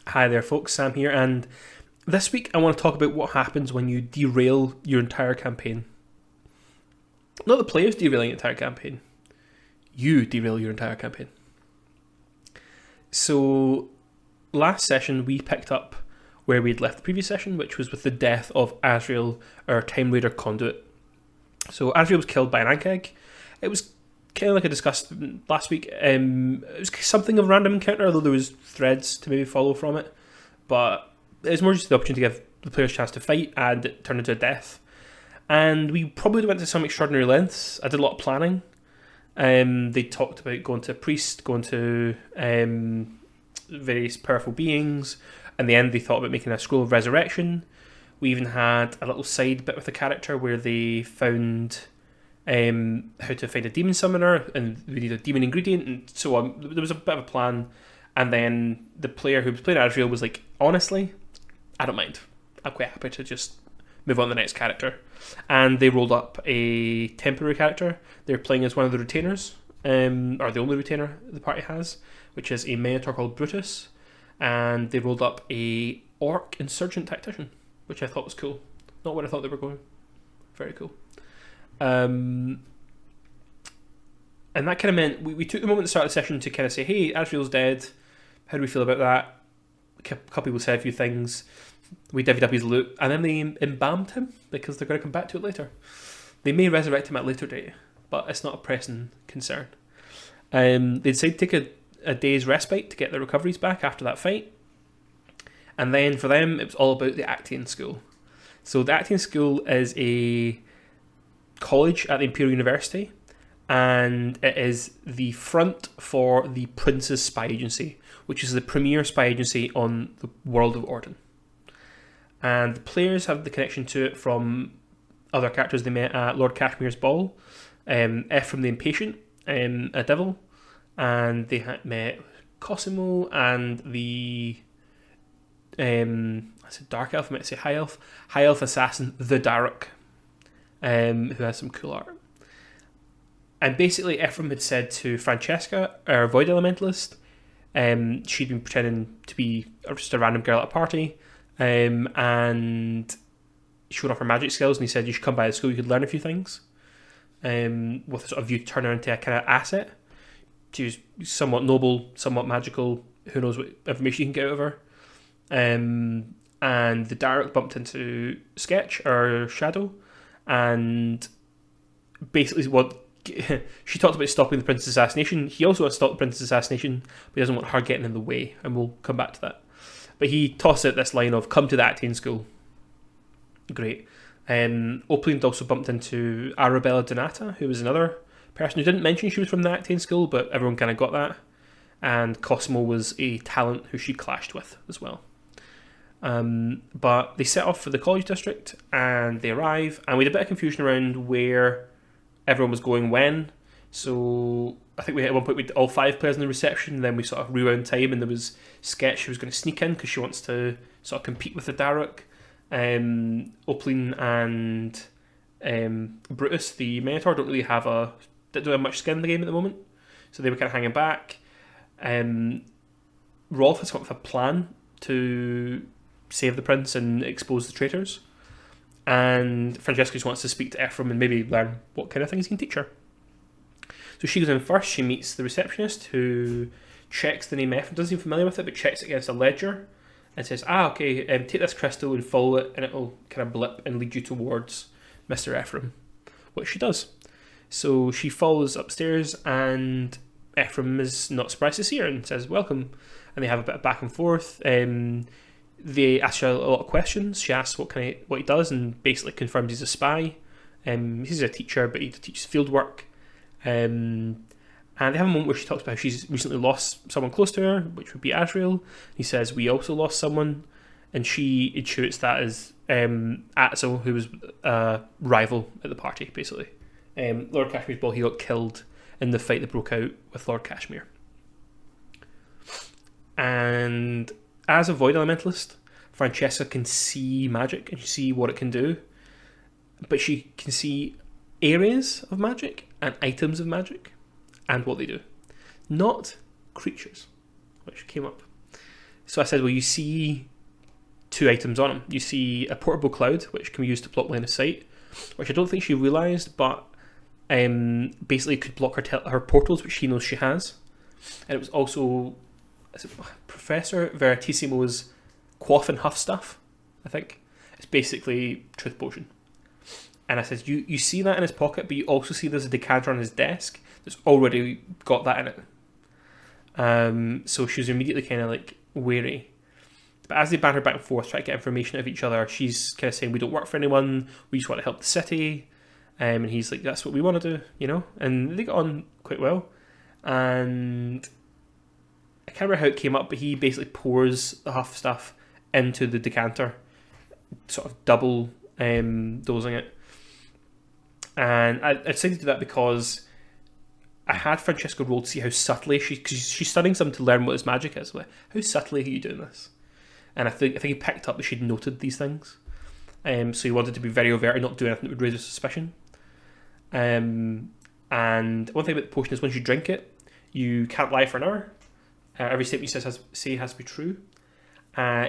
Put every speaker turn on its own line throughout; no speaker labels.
Hi there, folks. Sam here, and this week I want to talk about what happens when you derail your entire campaign. Not the players derailing your entire campaign. You derail your entire campaign. So, last session we picked up where we had left the previous session, which was with the death of Azrael, our Time Raider conduit. So, Azrael was killed by an Ankeg. It was kind of like I discussed last week. It was something of a random encounter, although there was threads to maybe follow from it. But it was more just the opportunity to give the players a chance to fight, and it turned into a death. And we probably went to some extraordinary lengths. I did a lot of planning. They talked about going to a priest, going to various powerful beings. In the end, they thought about making a scroll of resurrection. We even had a little side bit with the character where they found how to find a demon summoner, and we need a demon ingredient, and so on. There was a bit of a plan, and then the player who was playing Azrael was like, honestly, I don't mind. I'm quite happy to just move on to the next character. And they rolled up a temporary character. They're playing as one of the retainers, or the only retainer the party has, which is a Minotaur called Brutus. And they rolled up a orc insurgent tactician, which I thought was cool. Not where I thought they were going. Very cool. And that kind of meant we took the moment at the start of the session to kind of say, hey, Azrael's dead. How do we feel about that? A couple people said a few things. We divvied up his loot, and then they embalmed him because they're going to come back to it later. They may resurrect him at a later date, but it's not a pressing concern. They decided to take a day's respite to get their recoveries back after that fight. And then for them, it was all about the Actian School. So the Actian School is a college at the Imperial University, and it is the front for the Prince's Spy Agency, which is the premier spy agency on the world of Orden. And the players have the connection to it from other characters they met at Lord Cashmere's ball, Ephraim the Impatient, a devil, and they had met Cosimo and the I said dark elf, I meant to say high elf assassin, the Daruk, who has some cool art. And basically Ephraim had said to Francesca, our void elementalist, she'd been pretending to be just a random girl at a party, and showed off her magic skills, and he said you should come by the school, you could learn a few things, with a sort of view to turn her into a kind of asset. She was somewhat noble, somewhat magical, who knows what information you can get out of her. And the Daruk bumped into Sketch, or Shadow, and basically what she talked about stopping the Prince's assassination. He also wants to stop the Prince's assassination, but he doesn't want her getting in the way, and we'll come back to that. But he tossed out this line of, come to the Actian School. Great. Oplind also bumped into Arabella Donata, who was another person who didn't mention she was from the Actian School, but everyone kind of got that. And Cosimo was a talent who she clashed with as well. But they set off for the college district, and they arrive, and we had a bit of confusion around where everyone was going when. So I think at one point we had all 5 players in the reception, and then we sort of rewound time, and there was Sketch who was going to sneak in because she wants to sort of compete with the Daruk. Oplin and Brutus, the Minotaur, don't have much skin in the game at the moment, so they were kind of hanging back. Rolf has come up with a plan to save the prince and expose the traitors, and Francesca just wants to speak to Ephraim and maybe learn what kind of things he can teach her. So she goes in first. She meets the receptionist, who checks the name Ephraim, doesn't seem familiar with it, but checks it against a ledger and says, okay, take this crystal and follow it, and it'll kind of blip and lead you towards Mr. Ephraim, which she does. So she follows upstairs, and Ephraim is not surprised to see her and says welcome, and they have a bit of back and forth. They ask her a lot of questions. She asks what he does, and basically confirms he's a spy. He's a teacher, but he teaches field work. And they have a moment where she talks about how she's recently lost someone close to her, which would be Azrael. He says, we also lost someone, and she intuits that as Atzel, who was a rival at the party, basically. Lord Cashmere's ball, he got killed in the fight that broke out with Lord Cashmere. And as a void elementalist, Francesca can see magic and see what it can do, but she can see areas of magic and items of magic and what they do, not creatures, which came up. So I said, well, you see two items on him. You see a portable cloud, which can be used to block line of sight, which I don't think she realised, but basically could block her portals, which she knows she has. And it was also Professor Veritissimo's quaff and huff stuff, I think. It's basically truth potion. And I said, you see that in his pocket, but you also see there's a decanter on his desk that's already got that in it. So she was immediately kind of like wary. But as they banter back and forth, try to get information out of each other, she's kind of saying, we don't work for anyone, we just want to help the city. And he's like, that's what we want to do, you know? And they got on quite well. And I can't remember how it came up, but he basically pours the huff stuff into the decanter, sort of double dosing it. And I decided to do that because I had Francesca roll to see how subtly because she's studying something to learn what his magic is. Like, how subtly are you doing this? And I think he picked up that she'd noted these things. So he wanted to be very overt and not do anything that would raise a suspicion. And one thing about the potion is once you drink it, you can't lie for an hour. Every statement you say has to be true.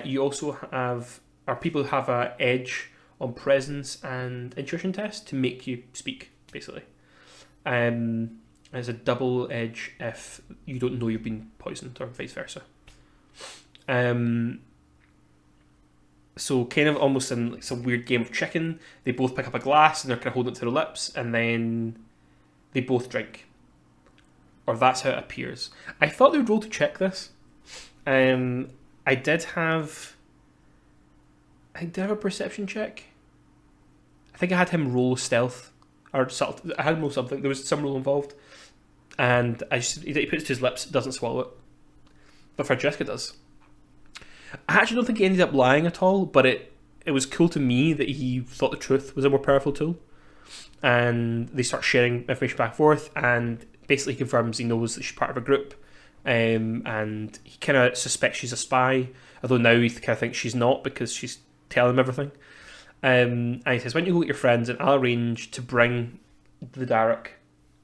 You also are people who have an edge on presence and intuition tests to make you speak, basically. There's a double edge if you don't know you've been poisoned, or vice versa. So kind of almost in like some weird game of chicken, they both pick up a glass and they're kind of holding it to their lips, and then they both drink. Or that's how it appears. I thought they would roll to check this. I did have a perception check. I think I had him roll stealth or I had him roll something. There was some roll involved, and he puts it to his lips, doesn't swallow it, but Francesca does. I actually don't think he ended up lying at all, but it was cool to me that he thought the truth was a more powerful tool, and they start sharing information back and forth, and basically confirms he knows that she's part of a group, and he kind of suspects she's a spy, although now he kind of thinks she's not because she's telling him everything. And he says, why don't you go with your friends and I'll arrange to bring the Derek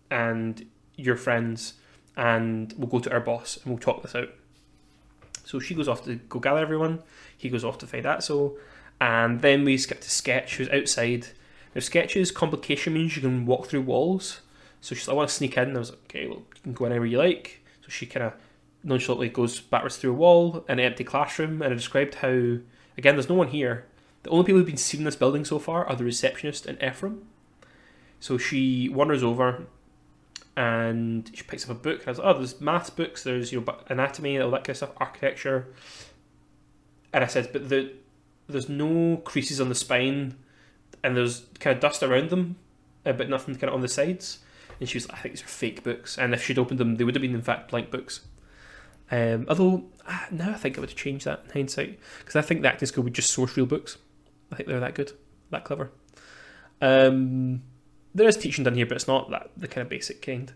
and your friends and we'll go to our boss and we'll talk this out. So she goes off to go gather everyone, he goes off to find Atso, and then we skip to Sketch, who's outside. Now Sketch's complication means you can walk through walls, so she's like, I want to sneak in. And I was like, okay, well, you can go anywhere you like. So she kind of nonchalantly goes backwards through a wall in an empty classroom, and I described how, again, there's no one here. The only people who've been seen in this building so far are the receptionist and Ephraim. So she wanders over and she picks up a book. And I was like, oh, there's maths books, there's anatomy, all that kind of stuff, architecture. And I said, but there's no creases on the spine, and there's kind of dust around them, but nothing kind of on the sides. And she was like, I think these are fake books. And if she'd opened them, they would have been, in fact, blank books. Although, now I think I would have changed that in hindsight, because I think the acting school would just source real books. I think they're that good, that clever. There is teaching done here, but it's not the kind of basic kind.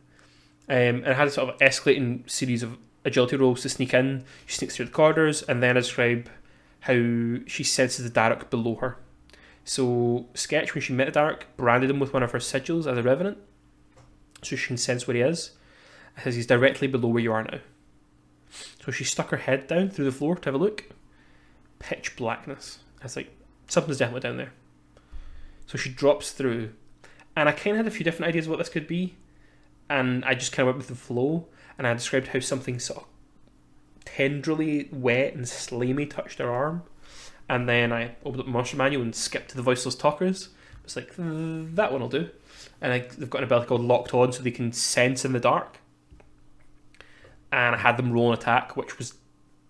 And it had a sort of escalating series of agility rolls to sneak in. She sneaks through the corridors, and then I describe how she senses the Derek below her. So Sketch, when she met the Derek, branded him with one of her sigils as a revenant, so she can sense where he is. It says he's directly below where you are now. So she stuck her head down through the floor to have a look. Pitch blackness. I was like, something's definitely down there. So she drops through, and I kind of had a few different ideas of what this could be, and I just kind of went with the flow, and I described how something sort of tenderly wet and slimy touched her arm, and then I opened up the monster manual and skipped to the voiceless talkers. It's like, that one will do. And they've got an ability called Locked On, so they can sense in the dark. And I had them roll an attack, which was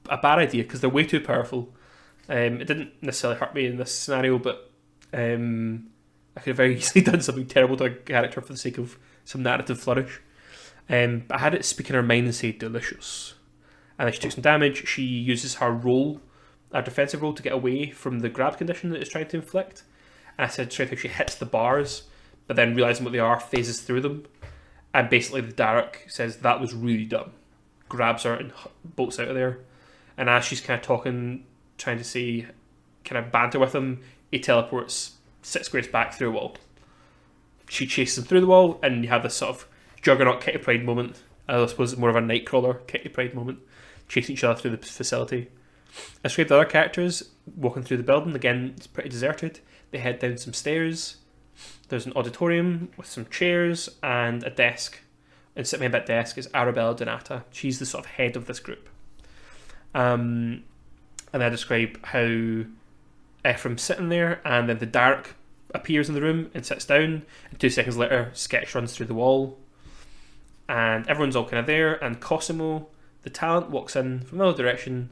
a bad idea because they're way too powerful. It didn't necessarily hurt me in this scenario, but I could have very easily done something terrible to a character for the sake of some narrative flourish. I had it speak in her mind and say delicious, and then she took some damage. She uses her defensive roll, to get away from the grab condition that it's trying to inflict. And I said straight how she hits the bars, but then realising what they are, phases through them, and basically the Derek says that was really dumb, grabs her and bolts out of there. And as she's kind of talking, trying to say, kind of banter with him, he teleports 6 squares back through a wall. She chases him through the wall, and you have this sort of Juggernaut Kitty Pryde moment. I suppose it's more of a Nightcrawler Kitty Pryde moment, chasing each other through the facility. I described the other characters walking through the building. Again, it's pretty deserted. They head down some stairs. There's an auditorium with some chairs and a desk. And sitting behind that desk is Arabella Donata. She's the sort of head of this group. And I describe how Ephraim's sitting there, and then the Dark appears in the room and sits down, and 2 seconds later Sketch runs through the wall, and everyone's all kind of there, and Cosimo, the talent, walks in from another direction,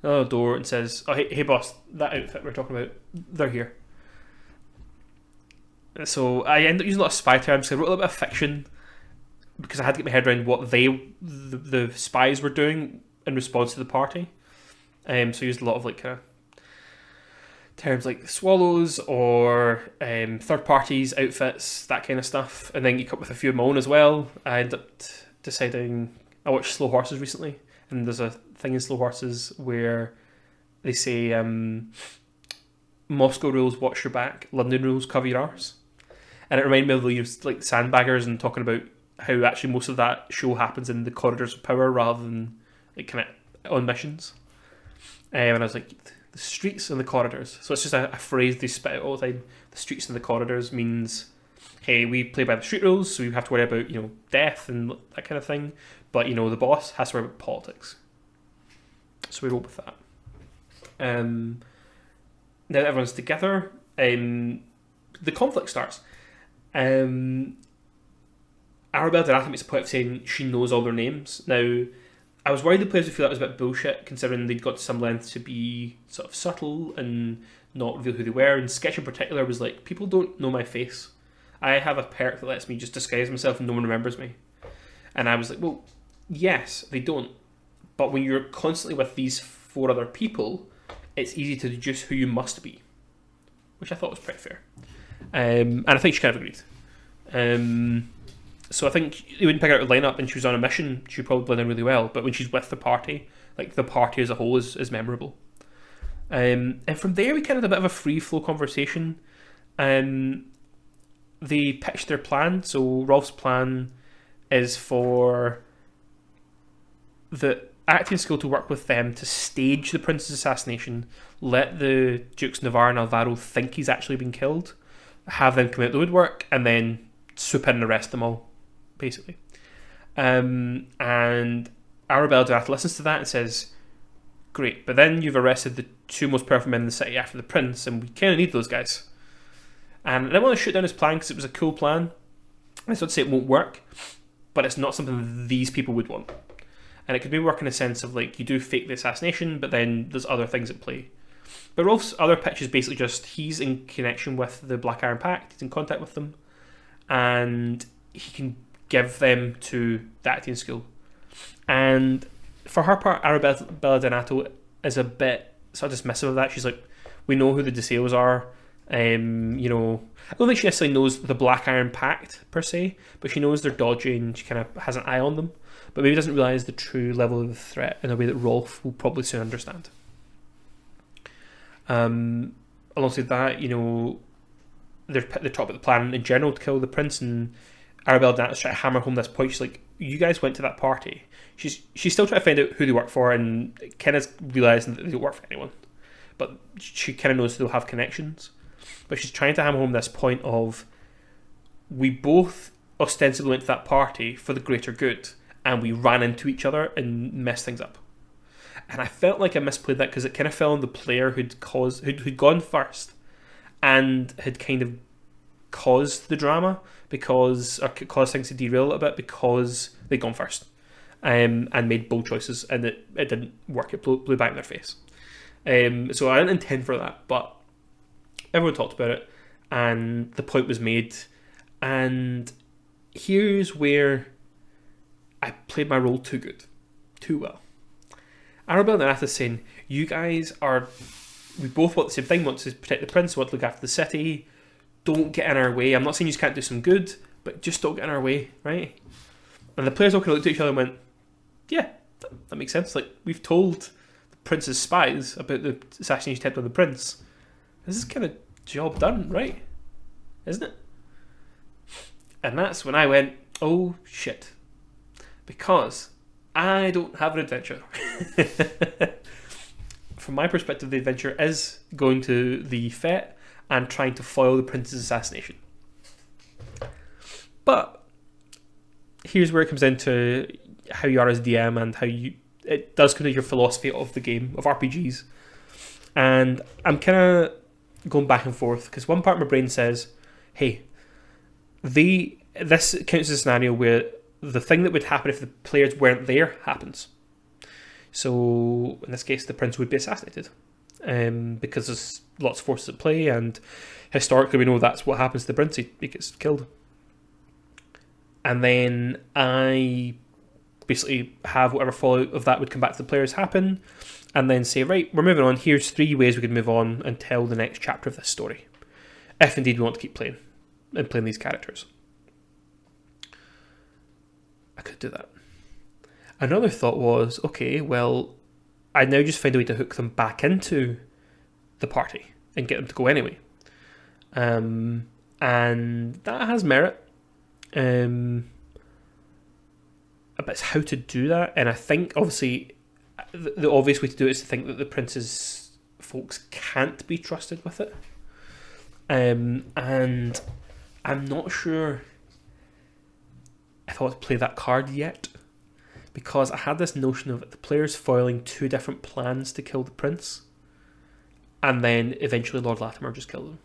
another door, and says, "Oh, hey boss, that outfit we're talking about, they're here." So I end up using a lot of spy terms, because I wrote a little bit of fiction because I had to get my head around what the spies were doing in response to the party. So I used a lot of like kind of terms like swallows or third parties, outfits, that kind of stuff, and then you come up with a few of my own as well. I ended up deciding, I watched Slow Horses recently, and there's a thing in Slow Horses where they say Moscow rules watch your back, London rules cover your arse, and it reminded me of the like Sandbaggers and talking about how actually most of that show happens in the corridors of power rather than like kind of on missions. And I was like, the streets and the corridors. So it's just a phrase they spit out all the time. The streets and the corridors means, hey, we play by the street rules, so we have to worry about, death and that kind of thing. But, the boss has to worry about politics. So we roll with that. Now that everyone's together, the conflict starts. Arabella Donata makes a point of saying she knows all their names. Now, I was worried the players would feel that was a bit bullshit, considering they'd got to some length to be sort of subtle and not reveal who they were. And Sketch in particular was like, people don't know my face. I have a perk that lets me just disguise myself and no one remembers me. And I was like, well, yes, they don't. But when you're constantly with these 4 other people, it's easy to deduce who you must be, which I thought was pretty fair. And I think she kind of agreed. So I think you wouldn't pick out a lineup and she was on a mission, she'd probably blend in really well. But when she's with the party, like the party as a whole is memorable. And from there we kind of had a bit of a free flow conversation. They pitched their plan. So Rolf's plan is for the acting school to work with them to stage the prince's assassination, let the Dukes Navarre and Alvaro think he's actually been killed, have them come out the woodwork, and then swoop in and arrest them all, basically. And Arabella Donata listens to that and says, great, but then you've arrested the 2 most powerful men in the city after the prince, and we kind of need those guys. And I didn't want to shoot down his plan because it was a cool plan. I just want to say it won't work, but it's not something these people would want. And it could maybe work in a sense of like, you do fake the assassination, but then there's other things at play. But Rolf's other pitch is basically just, he's in connection with the Black Iron Pact, he's in contact with them, and he can give them to the acting school. And for her part, Arabella Donato is a bit sort of dismissive of that. She's like, we know who the derails are. I don't think she necessarily knows the Black Iron Pact per se, but she knows they're dodgy and she kind of has an eye on them, but maybe doesn't realise the true level of the threat in a way that Rolf will probably soon understand. Alongside that, they're talking about the plan in general to kill the prince, and Arabella Donata's trying to hammer home this point. She's like, you guys went to that party. She's still trying to find out who they work for, and Kenna's realising that they don't work for anyone, but she kind of knows they'll have connections. But she's trying to hammer home this point of, we both ostensibly went to that party for the greater good, and we ran into each other and messed things up. And I felt like I misplayed that because it kind of fell on the player who'd gone first and had kind of caused the drama or caused things to derail a little bit because they'd gone first and made bold choices, and it didn't work. It blew back in their face. So I didn't intend for that, but everyone talked about it and the point was made. And here's where I played my role too well. Arabella Donata's saying, you guys we both want the same thing, want to protect the prince, want to look after the city, don't get in our way. I'm not saying you can't do some good, but just don't get in our way, right? And the players all kind of looked at each other and went, yeah, that makes sense. Like, we've told the prince's spies about the assassination attempt on the prince. This is kind of job done, right? Isn't it? And that's when I went, oh shit. Because I don't have an adventure. from my perspective, the adventure is going to the fete and trying to foil the prince's assassination. But here's where it comes down to how you are as DM and how it does come to your philosophy of the game, of RPGs. And I'm kind of going back and forth because one part of my brain says, hey, this counts as a scenario where the thing that would happen if the players weren't there happens. So in this case, the prince would be assassinated because there's lots of forces at play, and historically we know that's what happens to the prince. He gets killed. And then I basically have whatever fallout of that would come back to the players happen, and then say, right, we're moving on. Here's 3 ways we could move on and tell the next chapter of this story, if indeed we want to keep playing and playing these characters. I could do that. Another thought was, okay, well, I now just find a way to hook them back into the party and get them to go anyway. And that has merit. But it's how to do that. And I think, obviously, the obvious way to do it is to think that the prince's folks can't be trusted with it. And I'm not sure if I want to play that card yet, because I had this notion of the players foiling 2 different plans to kill the prince, and then eventually Lord Latimer just killed him.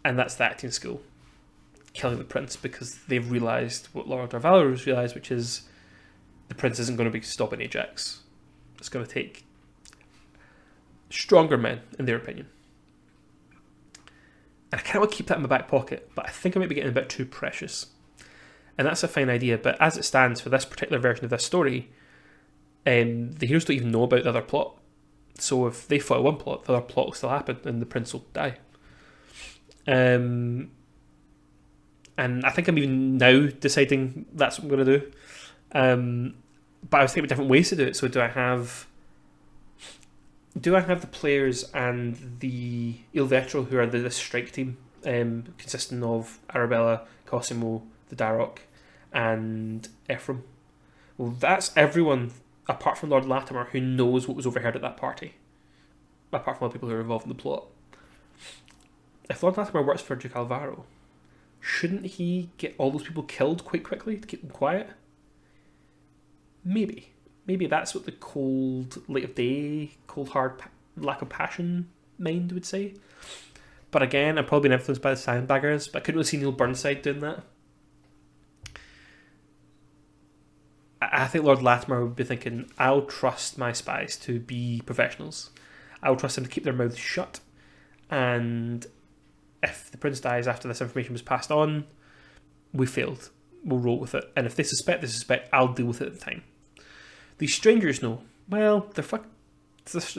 And that's the acting skill, killing the prince, because they've realised what Lord Darvalor has realised, which is the prince isn't going to be stopping Ajax. It's going to take stronger men, in their opinion. And I kind of want to keep that in my back pocket, but I think I might be getting a bit too precious. And that's a fine idea, but as it stands for this particular version of this story, the heroes don't even know about the other plot. So if they foil one plot, the other plot will still happen, and the prince will die. And I think I'm even now deciding that's what I'm going to do. But I was thinking of different ways to do it. So do I have the players and the Il Vetro, who are the strike team, consisting of Arabella, Cosimo, the Darroch, and Ephraim? Well, that's everyone apart from Lord Latimer who knows what was overheard at that party, apart from the people who are involved in the plot. If Lord Latimer works for Duke Alvaro, shouldn't he get all those people killed quite quickly to keep them quiet? Maybe that's what the cold light of day, cold hard lack of passion mind would say. But again, I'm probably been influenced by the Sandbaggers, but I couldn't really see Neil Burnside doing that. I think Lord Latimer would be thinking, I'll trust my spies to be professionals. I'll trust them to keep their mouths shut. And if the prince dies after this information was passed on, we failed. We'll roll with it. And if they suspect, I'll deal with it at the time. These strangers know. Well, they're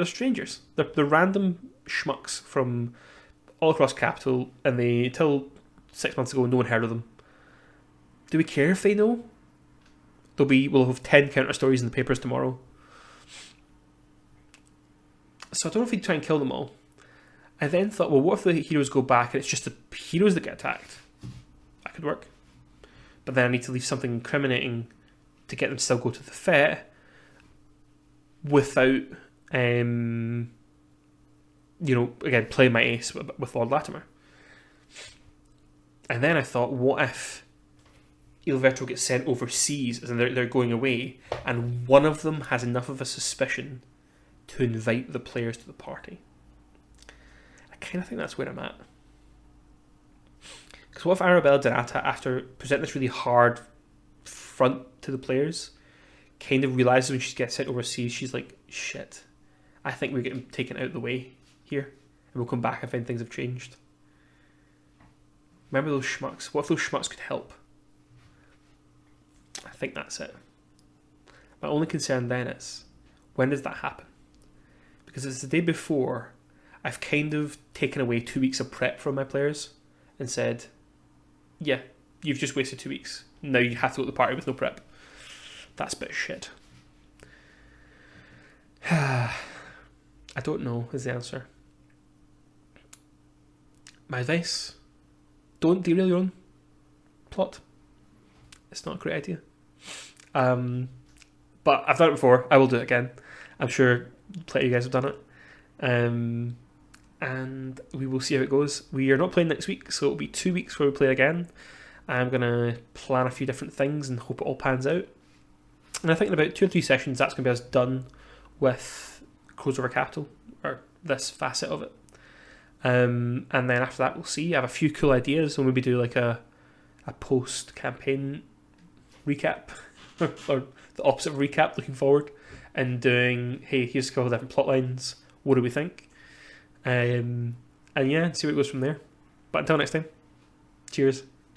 strangers. They're random schmucks from all across Capital, and till 6 months ago, no one heard of them. Do we care if they know? We'll have 10 counter stories in the papers tomorrow. So I don't know if he'd try and kill them all. I then thought, well, what if the heroes go back and it's just the heroes that get attacked? That could work. But then I need to leave something incriminating to get them to still go to the fete without, again, playing my ace with Lord Latimer. And then I thought, what if Il Vetro gets sent overseas, as in they're going away, and one of them has enough of a suspicion to invite the players to the party? I kind of think that's where I'm at. Because what if Arabella Donata, after presenting this really hard front to the players, kind of realises when she gets sent overseas, she's like, shit, I think we're getting taken out of the way here, and we'll come back and find things have changed. Remember those schmucks? What if those schmucks could help? I think that's it. My only concern then is, when does that happen? Because it's the day before, I've kind of taken away 2 weeks of prep from my players and said, yeah, you've just wasted 2 weeks. Now you have to go to the party with no prep. That's a bit of shit. I don't know is the answer. My advice, don't derail your own plot. It's not a great idea. But I've done it before. I will do it again. I'm sure plenty of you guys have done it. And we will see how it goes. We are not playing next week, so it'll be 2 weeks where we play again. I'm going to plan a few different things and hope it all pans out. And I think in about 2 or 3 sessions, that's going to be us done with Crows Over Capital, or this facet of it. And then after that, we'll see. I have a few cool ideas. We'll maybe do like a post-campaign recap, or the opposite of recap, looking forward, and doing, hey, here's a couple of different plot lines. What do we think? And yeah, see what goes from there. But until next time, cheers.